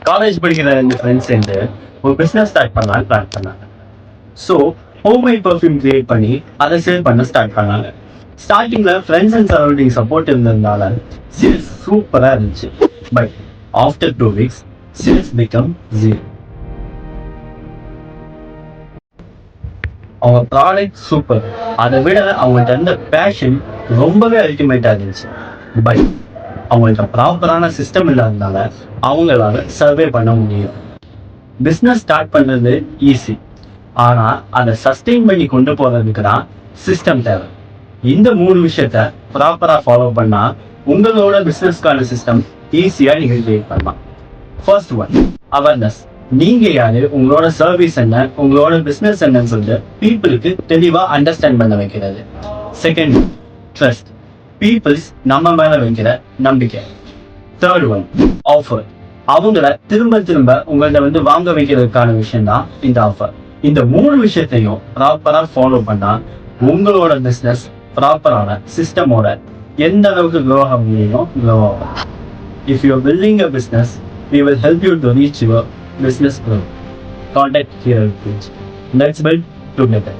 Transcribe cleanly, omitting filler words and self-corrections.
College படிக்கிற ரெண்டு friends சேர்ந்து ஒரு பிஸ்னஸ் ஸ்டார்ட் பண்ணலாம்னு பிளான் பண்ணாங்க. ஸோ ஹோம்மேட் பர்ஃப்யூம் கிரியேட் பண்ணி அதை சேல் பண்ண ஸ்டார்ட் பண்ணாங்க. ஸ்டார்டிங்ல ஃப்ரெண்ட்ஸ் அண்ட் சரௌண்டிங் சப்போர்ட் இருந்ததுனால சேல்ஸ் சூப்பராக இருந்துச்சு. But after 2 weeks sales become zero. அவங்க ப்ராடக்ட் சூப்பர், அதை விட அவங்கள்ட்ட இருந்த பேஷன் ரொம்பவே அல்டிமேட்டாக இருந்துச்சு. பட் அவங்கள்ட்ட ப்ராப்பரான சிஸ்டம் இல்லாததுனால அவங்களால சர்வே பண்ண முடியும். பிஸ்னஸ் ஸ்டார்ட் பண்ணுறது ஈஸி, ஆனால் அதை சஸ்டெயின் பண்ணி கொண்டு போகிறதுக்கு தான் சிஸ்டம் தேவை. இந்த 3 விஷயத்த ப்ராப்பராக ஃபாலோ பண்ணால் உங்களோட பிஸ்னஸ்க்கான சிஸ்டம் ஈஸியாக நீங்கள் கிரியேட் பண்ணலாம். First one, awareness. நீங்க யாரு, உங்களோட சர்வீஸ் என்ன, உங்களோட பிசினஸ் என்னன்னு சொல்லிட்டு பீப்புளுக்கு தெளிவா அண்டர்ஸ்டாண்ட் பண்ண வைக்கிறது. Second, trust. பீப்புள்ஸ் நம்ம மேல வைக்கிற நம்பிக்கை. Third one, offer. அவங்கள திரும்ப திரும்ப உங்கள்ட்ட வாங்க வைக்கிறதுக்கான விஷயம் தான் இந்த ஆஃபர். இந்த 3 விஷயத்தையும் ப்ராப்பரா ஃபாலோ பண்ணா உங்களோட பிசினஸ் ப்ராப்பரான சிஸ்டமோட எந்த அளவுக்கு க்ரோ ஆக முடியுமோ க்ரோ ஆகும். If you are building a business, we will help you to reach your business goal. Contact here page. Let's build together.